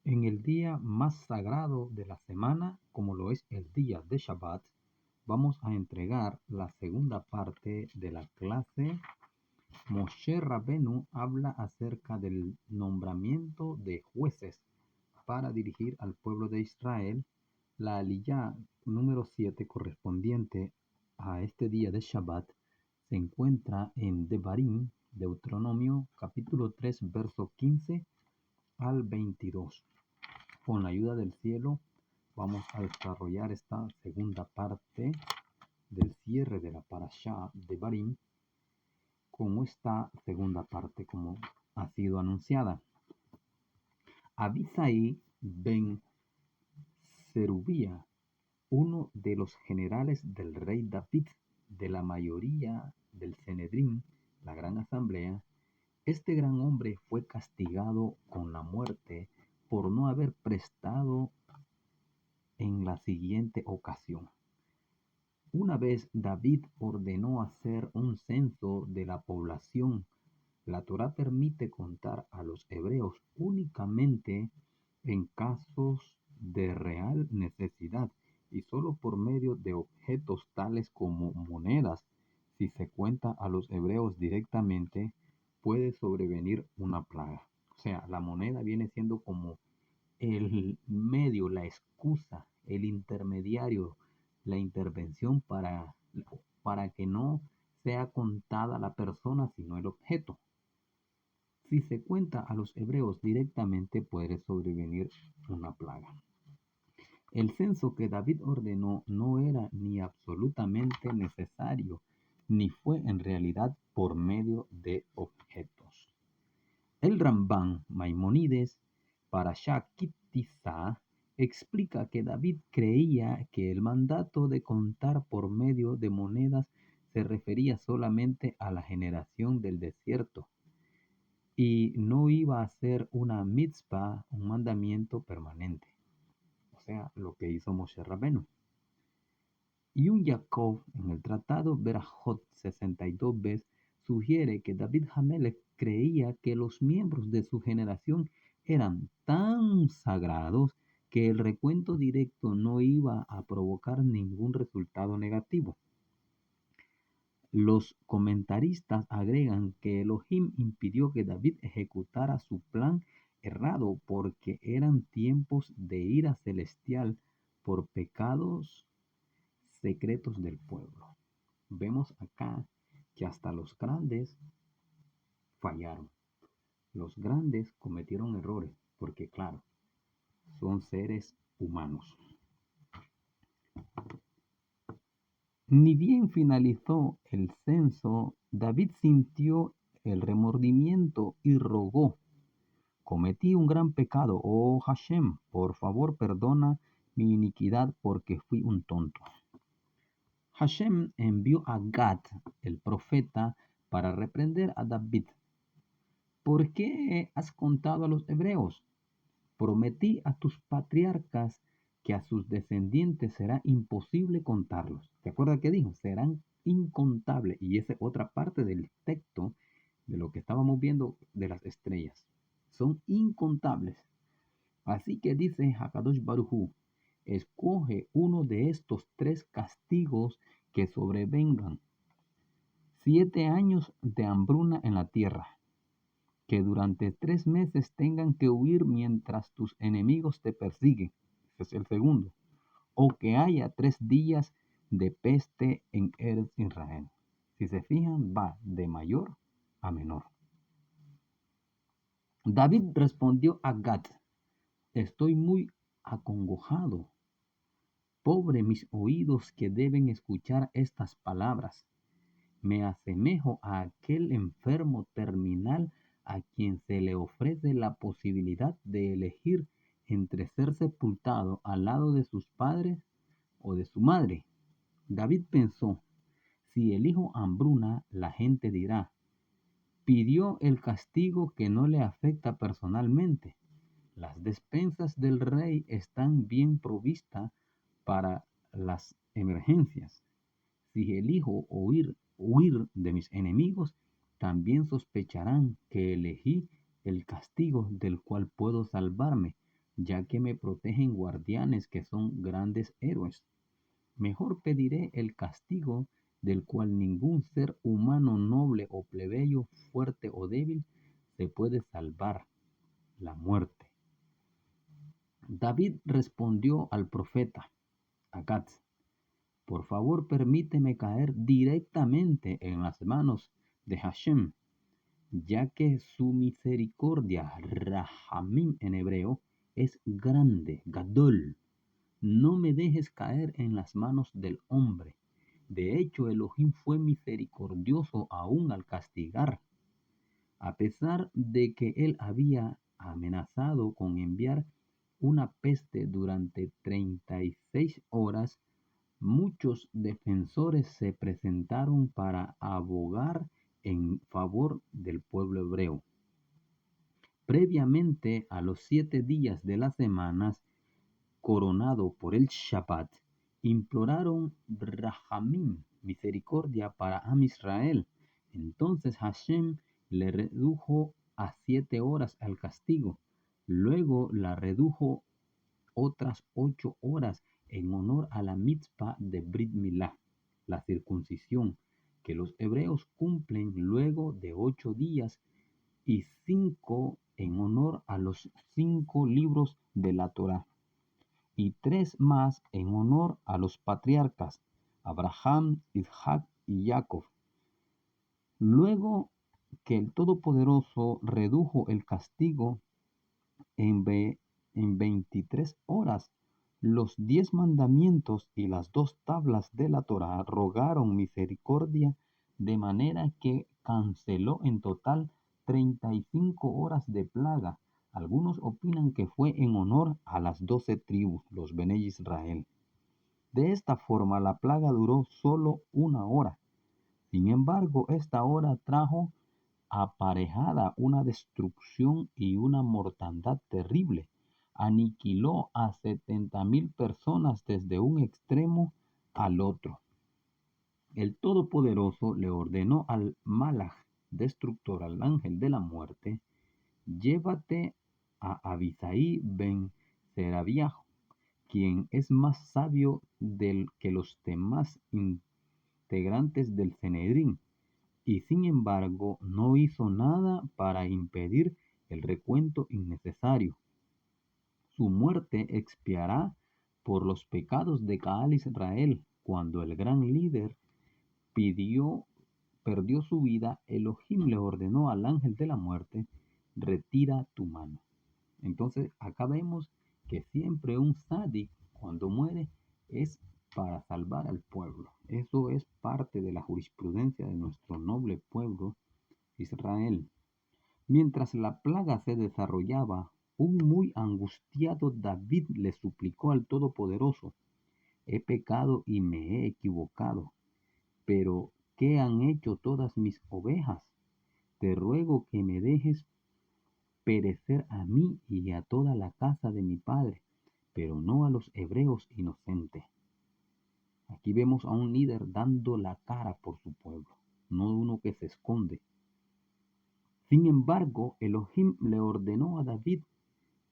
En el día más sagrado de la semana, como lo es el día de Shabbat, vamos a entregar la segunda parte de la clase. Moshe Rabenu habla acerca del nombramiento de jueces para dirigir al pueblo de Israel. La aliyá número 7 correspondiente a este día de Shabbat se encuentra en Devarim, Deuteronomio capítulo 3, verso 15 al 22. Con la ayuda del cielo vamos a desarrollar esta segunda parte del cierre de la parashá de Barim con esta segunda parte como ha sido anunciada. Abisai ben Serubía, uno de los generales del rey David, de la mayoría del Sanedrín, la gran asamblea, este gran hombre fue castigado con la muerte por no haber prestado en la siguiente ocasión. Una vez David ordenó hacer un censo de la población. La Torá permite contar a los hebreos únicamente en casos de real necesidad y solo por medio de objetos tales como monedas. Si se cuenta a los hebreos directamente, puede sobrevenir una plaga. O sea, la moneda viene siendo como el medio, la excusa, el intermediario, la intervención para que no sea contada la persona, sino el objeto. Si se cuenta a los hebreos directamente, puede sobrevenir una plaga. El censo que David ordenó no era ni absolutamente necesario, ni fue en realidad por medio de objetos. El Rambán Maimónides, Parashá Kitizá, explica que David creía que el mandato de contar por medio de monedas se refería solamente a la generación del desierto y no iba a ser una mitzvah, un mandamiento permanente, o sea, lo que hizo Moshe Rabenu. Y un Jacob en el tratado Berajot 62b sugiere que David Hamelech creía que los miembros de su generación eran tan sagrados que el recuento directo no iba a provocar ningún resultado negativo. Los comentaristas agregan que Elohim impidió que David ejecutara su plan errado porque eran tiempos de ira celestial por pecados secretos del pueblo. Vemos acá que hasta los grandes fallaron. Los grandes cometieron errores porque, claro, son seres humanos. Ni bien finalizó el censo, David sintió el remordimiento y rogó: cometí un gran pecado, oh Hashem, por favor perdona mi iniquidad porque fui un tonto. Hashem envió a Gad, el profeta, para reprender a David. ¿Por qué has contado a los hebreos? Prometí a tus patriarcas que a sus descendientes será imposible contarlos. ¿Te acuerdas que dijo? Serán incontables. Y esa es otra parte del texto de lo que estábamos viendo de las estrellas. Son incontables. Así que dice Hakadosh Baruj Hu, escoge uno de estos 3 castigos que sobrevengan: 7 años de hambruna en la tierra, que durante 3 meses tengan que huir mientras tus enemigos te persiguen. Ese es el segundo. O que haya 3 días de peste en Eretz Israel. Si se fijan, va de mayor a menor. David respondió a Gad: estoy muy acongojado. Pobre mis oídos que deben escuchar estas palabras. Me asemejo a aquel enfermo terminal a quien se le ofrece la posibilidad de elegir entre ser sepultado al lado de sus padres o de su madre. David pensó: si elijo hambruna, la gente dirá, pidió el castigo que no le afecta personalmente. Las despensas del rey están bien provistas para las emergencias. Si elijo huir de mis enemigos, también sospecharán que elegí el castigo del cual puedo salvarme, ya que me protegen guardianes que son grandes héroes. Mejor pediré el castigo del cual ningún ser humano noble o plebeyo, fuerte o débil, se puede salvar, la muerte. David respondió al profeta Agad: por favor, permíteme caer directamente en las manos de Hashem, ya que su misericordia, Rahamim en hebreo, es grande, Gadol. No me dejes caer en las manos del hombre. De hecho, Elohim fue misericordioso aún al castigar. A pesar de que él había amenazado con enviar una peste durante 36 horas, muchos defensores se presentaron para abogar en favor del pueblo hebreo. Previamente a los 7 días de las semanas, coronado por el Shabbat, imploraron Rahamim, misericordia para Am Israel. Entonces Hashem le redujo a 7 horas al castigo. Luego la redujo otras 8 horas en honor a la mitzvah de Brit Milá, la circuncisión, que los hebreos cumplen luego de 8 días, y 5 en honor a los 5 libros de la Torá, y 3 más en honor a los patriarcas Abraham, Isaac y Jacob. Luego que el Todopoderoso redujo el castigo en 23 horas, los 10 mandamientos y las 2 tablas de la Torá rogaron misericordia, de manera que canceló en total 35 horas de plaga. Algunos opinan que fue en honor a las 12 tribus, los Bene Israel. De esta forma, la plaga duró solo 1 hora. Sin embargo, esta hora trajo aparejada una destrucción y una mortandad terrible. Aniquiló a 70,000 personas desde un extremo al otro. El Todopoderoso le ordenó al Malach destructor, al ángel de la muerte: llévate a Abisai ben Serabiah, quien es más sabio que los demás integrantes del Sanedrín, y sin embargo no hizo nada para impedir el recuento innecesario. Su muerte expiará por los pecados de Caal Israel. Cuando el gran líder perdió su vida, Elohim le ordenó al ángel de la muerte: retira tu mano. Entonces acá vemos que siempre un tzadik, cuando muere, es para salvar al pueblo. Eso es parte de la jurisprudencia de nuestro noble pueblo Israel. Mientras la plaga se desarrollaba, un muy angustiado David le suplicó al Todopoderoso: he pecado y me he equivocado, pero ¿qué han hecho todas mis ovejas? Te ruego que me dejes perecer a mí y a toda la casa de mi padre, pero no a los hebreos inocentes. Aquí vemos a un líder dando la cara por su pueblo, no uno que se esconde. Sin embargo, Elohim le ordenó a David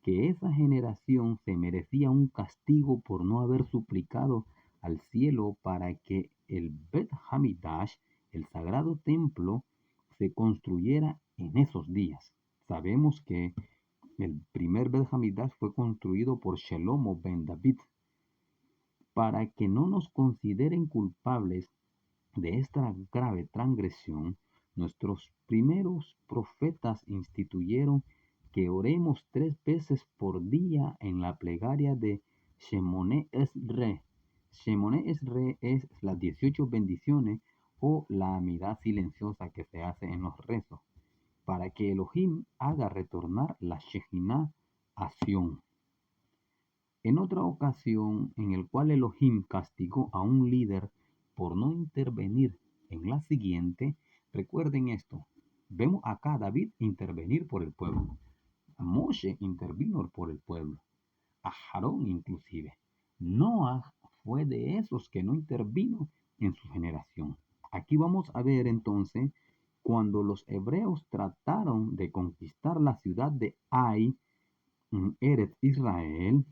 que esa generación se merecía un castigo por no haber suplicado al cielo para que el Bet Hamidash, el sagrado templo, se construyera en esos días. Sabemos que el primer Bet Hamidash fue construido por Shelomo ben David. Para que no nos consideren culpables de esta grave transgresión, nuestros primeros profetas instituyeron que oremos 3 veces por día en la plegaria de Shemone Esre. Shemone Esre es las 18 bendiciones o la amidad silenciosa que se hace en los rezos, para que Elohim haga retornar la Shejinah a Sión. En otra ocasión, en el cual Elohim castigó a un líder por no intervenir en la siguiente, recuerden esto: vemos acá a David intervenir por el pueblo, a Moshe intervino por el pueblo, a Aarón inclusive. Noah fue de esos que no intervino en su generación. Aquí vamos a ver entonces cuando los hebreos trataron de conquistar la ciudad de Ai. Eretz Israel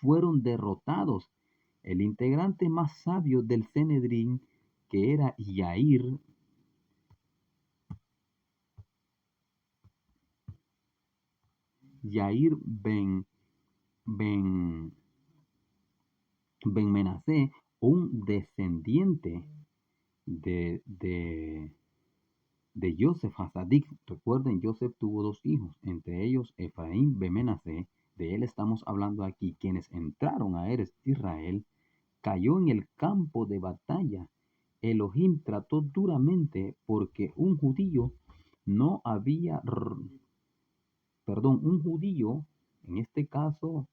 fueron derrotados. El integrante más sabio del Sanedrín, que era Yair ben, ben Menasé, un descendiente de Joseph Hasadik. Recuerden, Joseph tuvo dos hijos, entre ellos Efraín ben Menasé. De él estamos hablando aquí. Quienes entraron a Eretz Israel, cayó en el campo de batalla. Elohim trató duramente porque un judío, en este caso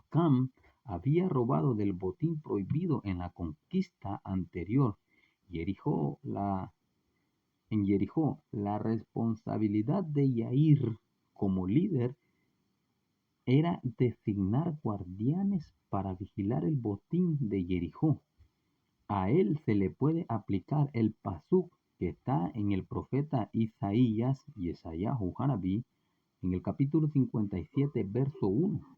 Cam, había robado del botín prohibido en la conquista anterior. Jericó, en Jericó, la responsabilidad de Yair como líder era designar guardianes para vigilar el botín de Jericó. A él se le puede aplicar el pasuk que está en el profeta Isaías, Yesayahu Hanabí, en el capítulo 57, verso 1.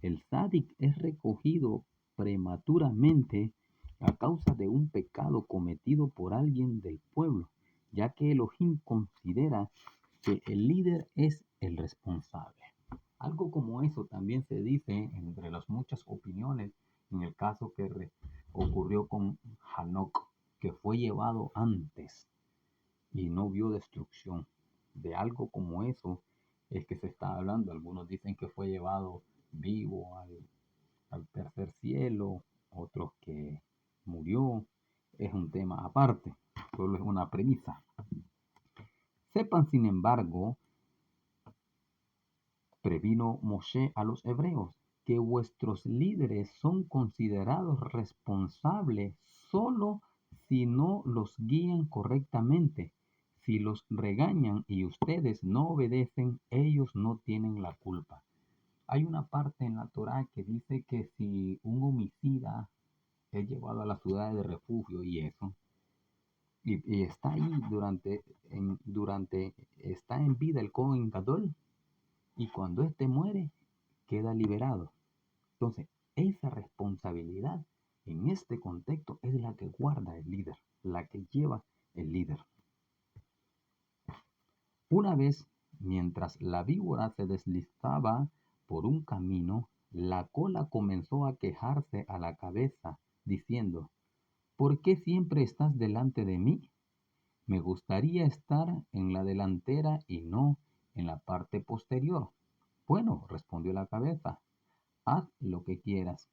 El tzadik es recogido prematuramente a causa de un pecado cometido por alguien del pueblo, ya que Elohim considera que el líder es el responsable. Algo como eso también se dice entre las muchas opiniones en el caso que ocurrió con Hanok, que fue llevado antes y no vio destrucción. De algo como eso es que se está hablando. Algunos dicen que fue llevado vivo al tercer cielo, otros que murió. Es un tema aparte, solo es una premisa. Sepan, sin embargo, previno Moshe a los hebreos, que vuestros líderes son considerados responsables solo si no los guían correctamente. Si los regañan y ustedes no obedecen, ellos no tienen la culpa. Hay una parte en la Torá que dice que si un homicida es llevado a la ciudad de refugio y eso, y está ahí está en vida el Kohen Gadol, y cuando éste muere, queda liberado. Entonces, esa responsabilidad en este contexto es la que guarda el líder, la que lleva el líder. Una vez, mientras la víbora se deslizaba por un camino, la cola comenzó a quejarse a la cabeza, diciendo: ¿por qué siempre estás delante de mí? Me gustaría estar en la delantera y no en la parte posterior. Bueno, respondió la cabeza, haz lo que quieras.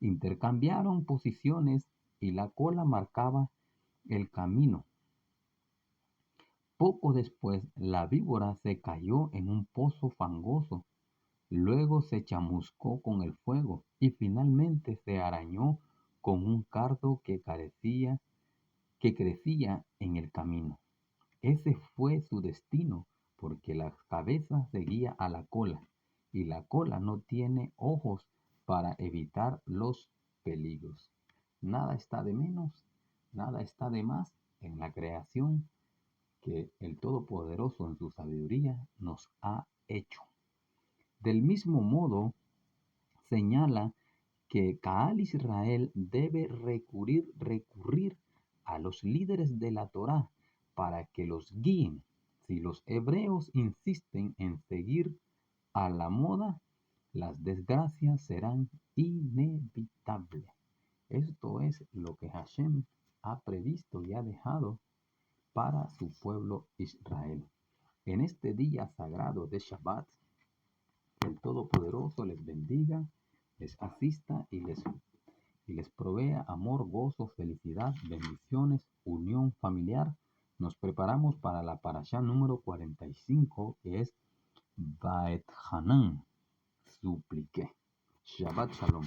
Intercambiaron posiciones y la cola marcaba el camino. Poco después, la víbora se cayó en un pozo fangoso, luego se chamuscó con el fuego y finalmente se arañó con un cardo que crecía en el camino. Ese fue su destino, porque la cabeza seguía a la cola, y la cola no tiene ojos para evitar los peligros. Nada está de menos, nada está de más en la creación que el Todopoderoso en su sabiduría nos ha hecho. Del mismo modo, señala que Kaal Israel debe recurrir a los líderes de la Torá para que los guíen. Si los hebreos insisten en seguir a la moda, las desgracias serán inevitables. Esto es lo que Hashem ha previsto y ha dejado para su pueblo Israel. En este día sagrado de Shabbat, el Todopoderoso les bendiga, les asista y les provea amor, gozo, felicidad, bendiciones, unión familiar. Nos preparamos para la parashá número 45, que es Baet Hanan, supliqué. Shabbat Shalom.